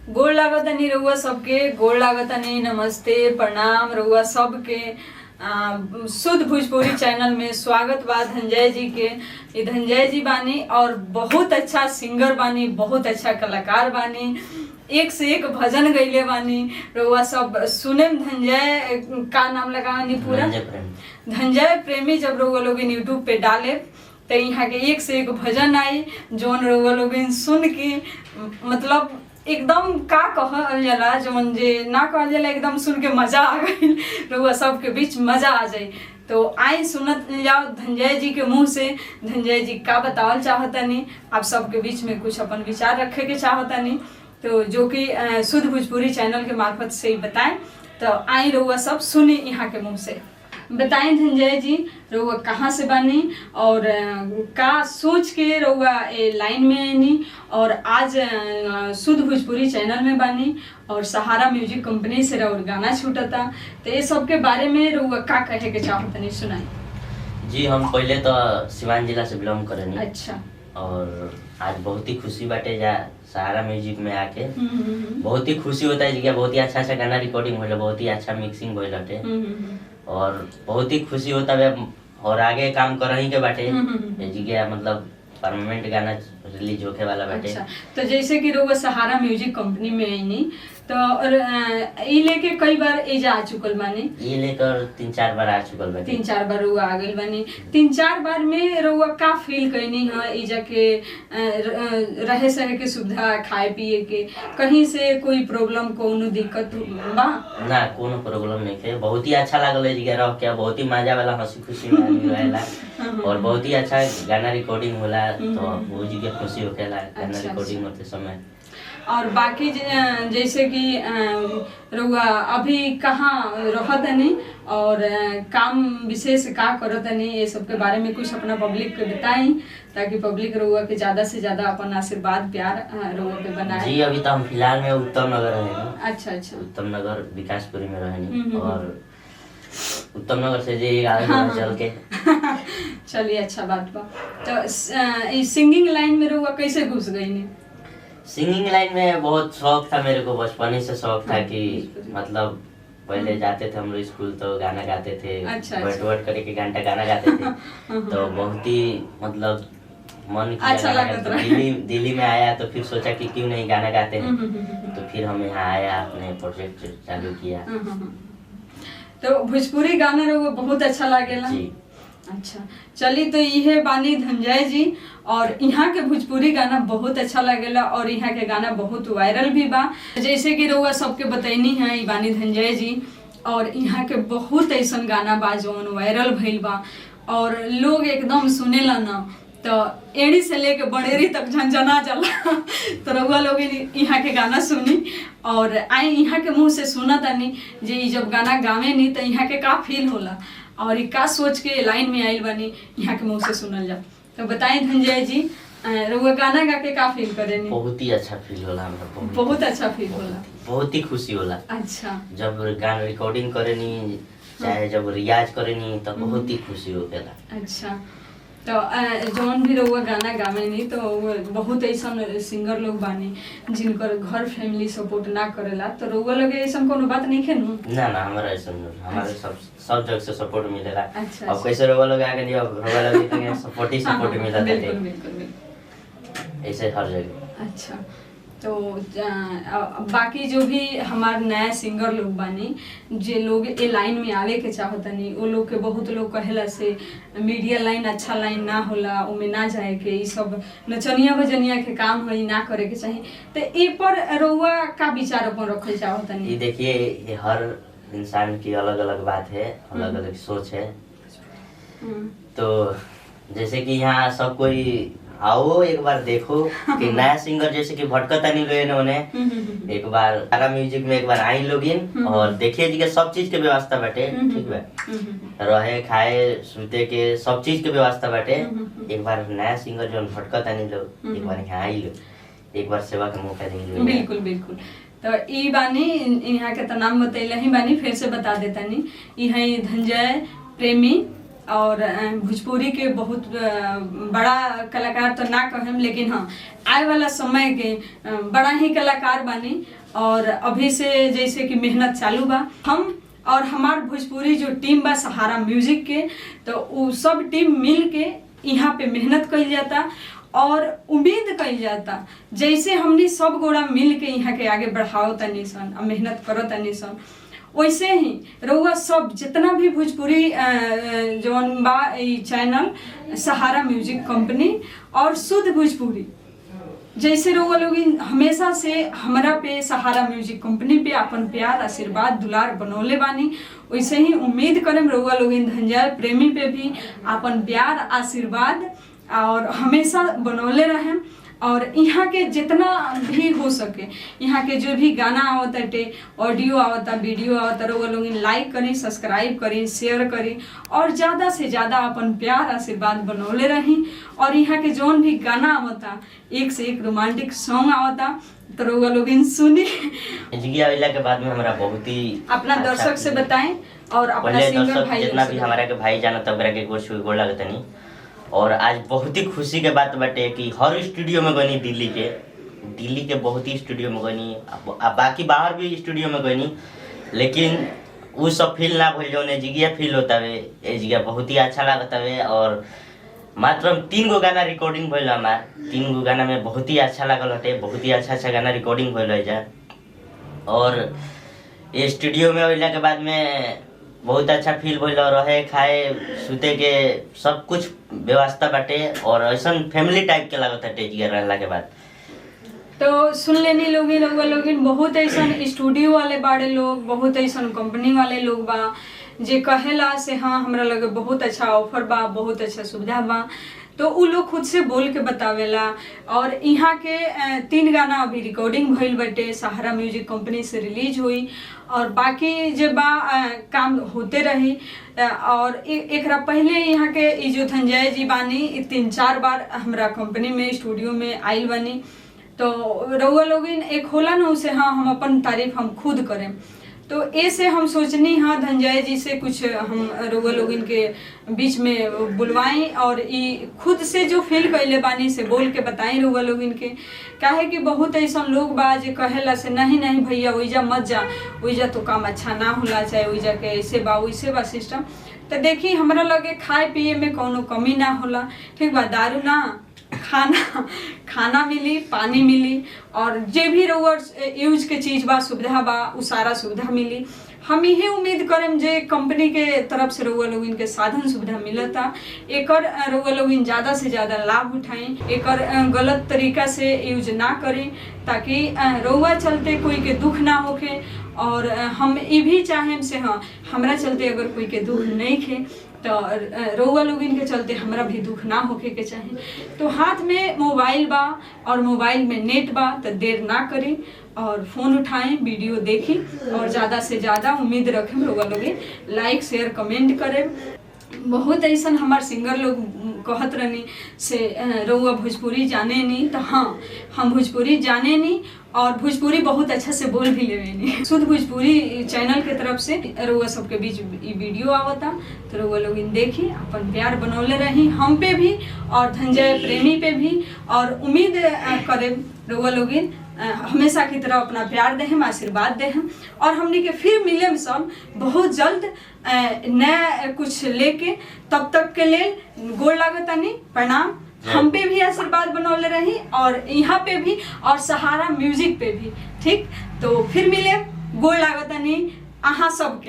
गोड़ लागतानी रउआ सबके, गोड़ लागतानी, नमस्ते प्रणाम रउआ सबके। शुद्ध भोजपुरी चैनल में स्वागत बा धनंजय जी के। ये धनंजय जी बानी और बहुत अच्छा सिंगर बानी, बहुत अच्छा कलाकार बानी, एक से एक भजन गईले बानी। रउआ सब सुने धनंजय का नाम लगानी पूरा धनंजय प्रेमी। जब रउआ लोग यूट्यूब पे डाले तो यहाँ के एक से एक भजन आई जौन रउआ लोग सुन के मतलब एकदम का कहल जाला, जौन जे ना कहल जाला, एकदम सुन के मजा आ गई, रउआ सबके बीच मजा आ जाए। तो आई सुनत जाओ धनंजय जी के मुंह से धनंजय जी का बतावल चाहतनी, आप सबके बीच में कुछ अपन विचार रखे के चाहतनी, तो जो कि शुद्ध भोजपुरी चैनल के मार्फत से ही बताएं। तो आई रउआ सब सुनी यहाँ के मुंह से। बताएं धनंजय जी, रउआ कहाँ से बानी और का सोच के रउआ लाइन में आनी और आज शुद्ध भोजपुरी चैनल में बानी और सहारा म्यूजिक कंपनी से रउआ गाना छूटता, तो ये सब के बारे में रउआ का कहे के चाहतनी सुनाई। जी हम पहले तो सिवान जिला से बिलोंग करेनी। अच्छा। और आज बहुत ही खुशी बाटे जा सहारा म्यूजिक में आके बहुत ही खुशी होता है जी, बहुत ही अच्छा गाना रिकॉर्डिंग होले, बहुत ही अच्छा मिक्सिंग होले बाटे और बहुत ही खुशी होता है और आगे काम कर रही के बाटे जी के मतलब परमानेंट गाना रिलीज होके वाला बाटे। अच्छा, तो जैसे कि रउआ सहारा म्यूजिक कंपनी में आईनी तो ई लेके कई बार एजा आ चुकल बानी? ये लेकर 3-4 बार आ चुकल बानी। 3-4 बार रउआ आ गइल बानी। 3-4 बार में रउआ का फील कइनी है एजा के रहे सहे के सुविधा, खाए पिए के कहीं से कोई प्रॉब्लम कोनो दिक्कत बा? ना कोनो प्रॉब्लम नहीं है, बहुत ही अच्छा लागल है जी रह के, बहुत ही मजा वाला हंसी खुशी में आदमी रहेला और बहुत ही अच्छा गाना रिकॉर्डिंग होला, तो वो जी के खुशी होखेला गाना रिकॉर्डिंग होते समय। और बाकी जैसे कि रउआ अभी कहाँ रहतनी और काम विशेष का करतनी, ये सब के बारे में कुछ अपना पब्लिक के बताई ताकि पब्लिक रउआ के ज्यादा से ज्यादा अपन आशीर्वाद प्यार रउआ पे बनाए। जी अभी तो हम फिलहाल में उत्तम नगर रहेंगे। अच्छा अच्छा। उत्तम नगर विकासपुरी में रहेंगे और उत्तम नगर से जी आगे चल के चलिए अच्छा बात बा। तो सिंगिंग लाइन में रउआ कैसे घुस गई? सिंगिंग लाइन में बहुत शौक था मेरे को, बचपन से शौक था कि मतलब पहले जाते थे हम लोग स्कूल तो गाना गाते थे। अच्छा, बैठ करके घंटा गाना गाते थे तो बहुत ही मतलब मन किया दिल्ली में आया तो फिर सोचा कि क्यों नहीं गाना गाते हैं, तो फिर हम यहाँ आया, अपने प्रोजेक्ट चालू किया। तो भोजपुरी गाना रउआ बहुत अच्छा लागेला? जी। अच्छा चलिए, तो ये बानी धनंजय जी और यहाँ के भोजपुरी गाना बहुत अच्छा लगेला और यहाँ के गाना बहुत वायरल भी बा। जैसे कि रउआ सबके बतैनी है ये बानी धनंजय जी और यहाँ के बहुत ऐसा गाना बा जौन वायरल भइल बा और लोग एकदम सुनेला ना तो एड़ी से लेके बड़ेरी तक झंझना जाला। तो रउआ लोग यहाँ के गाना सुनी और आई यहाँ के मुँह से सुना तानी जे जब गाना गावे नी तो यहाँ के का फील होला और का सोच के लाइन में आइल बानी, यहाँ के मुंह से सुनल जा। तो बताएं धनंजय जी, रउआ गाना गा के का फील करेनी? बहुत ही अच्छा फील होला हमरा, बहुत अच्छा फील होला, बहुत ही खुशी होला। अच्छा, जब गाना रिकॉर्डिंग करेनी चाहे जब रियाज करेनी तो बहुत ही खुशी होखेला। अच्छा, तो जौन भी रउआ गाना गावेनी तो बहुत ऐसा सिंगर लोग बानी जिनकर घर फैमिली सपोर्ट ना करेला, तो रउआ लगे ऐसा कोनो बात नहीं है नु? ना ना, हमारा ऐसा नहीं, हमारे सब जगह से सपोर्ट मिलेला। अच्छा, अब कैसे रउआ लोग आगे नहीं, अब रउआ लोग के सपोर्ट ही सपोर्ट मिलता है। बिल्कुल बिल्कुल ऐसे हर जगह। अच्छा, तो बाकी जो भी हमार नया सिंगर लोग बानी जे लोग ए लाइन में आवे के चाहतनी, वो लोग के बहुत लोग कहेला से मीडिया लाइन अच्छा लाइन ना होला, उमे ना जाए के, ई सब नचनिया भजनिया के काम है ना करे के चाहिए, तो ए पर रउआ का विचार अपन रखे चाहतनी? ये देखिए, ये हर इंसान की अलग अलग बात है, अलग अलग सोच है। तो जैसे कि यहाँ सब कोई आओ एक बार देखो कि नया सिंगर जैसे कि भटकता नहीं गए इन्होंने, एक बार सहारा म्यूजिक में एक बार आई लोग इन और देखिए जी के सब चीज के व्यवस्था बाटे, ठीक बा, रहे खाए सुते के सब चीज के व्यवस्था बाटे। एक बार नया सिंगर जो भटकता नहीं लोग एक बार यहाँ आई लोग, एक बार सेवा का मौका देंगे। बिल्कुल बिल्कुल। तो ई बानी यहाँ के तो नाम बतैले ही बानी, फिर से बता देता नी, ई है धनंजय प्रेमी और भोजपुरी के बहुत बड़ा कलाकार तो ना कहम, लेकिन हाँ आए वाला समय के बड़ा ही कलाकार बानी। और अभी से जैसे कि मेहनत चालू बा, हम और हमार भोजपुरी जो टीम बा सहारा म्यूजिक के, तो वो सब टीम मिल के यहाँ पे मेहनत कइल जाता और उम्मीद कइल जाता जैसे हमने सब गोड़ा मिल के यहाँ के आगे बढ़ाओ तनी सन और मेहनत करो तनी सन, वैसे ही रउआ सब जितना भी भोजपुरी जौन बा चैनल सहारा म्यूजिक कंपनी और शुद्ध भोजपुरी, जैसे रउआ लोग हमेशा से हमरा पे सहारा म्यूजिक कंपनी पे अपन प्यार आशीर्वाद दुलार बनौले बानी, वैसे ही उम्मीद करम रउआ लोग धंजय प्रेमी पे भी अपन प्यार आशीर्वाद और हमेशा बनौले रहें। और यहाँ के जितना भी हो सके, यहाँ के जो भी गाना आवता टे, ऑडियो आवता, वीडियो आवता, वो लोग लाइक करें, सब्सक्राइब करें, शेयर करें और ज़्यादा से ज़्यादा अपन प्यार आशीर्वाद बनौले रहीं। और यहाँ के जौन भी गाना आवता, एक से एक रोमांटिक सॉन्ग आवता, तो वो लोग सुनी। के बाद में हमारा बहुत ही अपना दर्शक से बताएं और अपना सिंगर भाई जितना भी हमारा के भाई जाना तब के गोड़ लगता नहीं। और आज बहुत ही खुशी के बात बाटे कि हर स्टूडियो में गनी, दिल्ली के बहुत ही स्टूडियो में गनी, बाकी बाहर भी स्टूडियो में गनी, लेकिन वो सब फील ना भइल जो जिगिया फील होता है। ये जिगिया बहुत ही अच्छा लगता है। और मात्र 3 गो गाना रिकॉर्डिंग भइल हमार, 3 गो गाना में बहुत ही अच्छा लगल हटे, बहुत ही अच्छा गाना रिकॉर्डिंग भइल है। और ये स्टूडियो में अइला के बाद में बहुत अच्छा फील भइल, रहे खाए सुते के सब कुछ व्यवस्था बाटे और ऐसा फैमिली टाइप के लागत है जिया रहला के बाद। तो सुन लेनी लोगिन बहुत ऐसा स्टूडियो वाले बाड़े लोग, बहुत ऐसा कंपनी वाले लोग बा जे कहेला से हाँ हमरा लगे बहुत अच्छा ऑफर बा, बहुत अच्छा सुविधा बा, तो उ लोग खुद से बोल के बतावेला। और यहाँ के 3 गाना अभी रिकॉर्डिंग भइल बटे, सहारा म्यूजिक कंपनी से रिलीज हुई और बाकी जब काम होते रही। और एक पहले यहाँ के जो धंजय जी बानी 3-4 बार हमरा कंपनी में स्टूडियो में आइल बानी, तो रउआ लोगिन एक होला ना उसे हाँ हम अपन तारीफ हम खुद करें। तो ऐसे हम सोचनी हाँ धंजय जी से कुछ हम रउआ लोगिन के बीच में बुलवाएं और ये खुद से जो फील कैले बानी से बोल के बताएं रउआ लोगिन के। काहे कि बहुत ऐसा लोग बा जे कहेला से नहीं भैया ओइजा मत जा, ओइजा तो काम अच्छा ना होला, चाहे ओइजा के ऐसे बा वैसे बा सिस्टम। तो देखी हमरा लगे खाए पिए में कोनो कमी ना होला, ठीक बा, दारू ना, खाना मिली, पानी मिली और जे भी रउआ यूज के चीज बा सुविधा बा उ सारा सुविधा मिली। हम यही उम्मीद करम जे कंपनी के तरफ से रउआ लोग इनके साधन सुविधा मिलता, एकर रउआ लोग ज़्यादा से ज़्यादा लाभ उठाएं, एकर गलत तरीका से यूज ना करें ताकि रउआ चलते कोई के दुख ना होके। और हम ये भी चाहें से हाँ हमरा चलते अगर कोई के दुख नहीं खे तो रउआ लोग इनके चलते हमरा भी दुख ना होके के चाहे। तो हाथ में मोबाइल बा और मोबाइल में नेट बा, तो देर ना करी और फ़ोन उठाएं, वीडियो देखी और ज़्यादा से ज़्यादा उम्मीद रखें रउआ लोग लाइक शेयर कमेंट करें। बहुत ऐसा हमार सिंगर लोग कहत रहनी से रउआ भोजपुरी जाने नहीं, तो हाँ हम भोजपुरी जाने नहीं और भोजपुरी बहुत अच्छा से बोल भी लेवे। शुद्ध भोजपुरी चैनल के तरफ से रउआ सबके बीच वीडियो आवता, तो रउआ लोग देखी अपन प्यार बनौले रही हम पे भी और धंजय प्रेमी पे भी। और उम्मीद करे रउआ लोग हमेशा की तरह अपना प्यार देहम, आशीर्वाद देहम और हमने के फिर मिले सब बहुत जल्द नया कुछ लेके। तब तक के लिए गोड़ लागतानी, प्रणाम। हम पे भी आशीर्वाद बनौले रही और यहाँ पे भी और सहारा म्यूजिक पे भी, ठीक। तो फिर मिले, गोड़ लागतानी अहाँ सबके।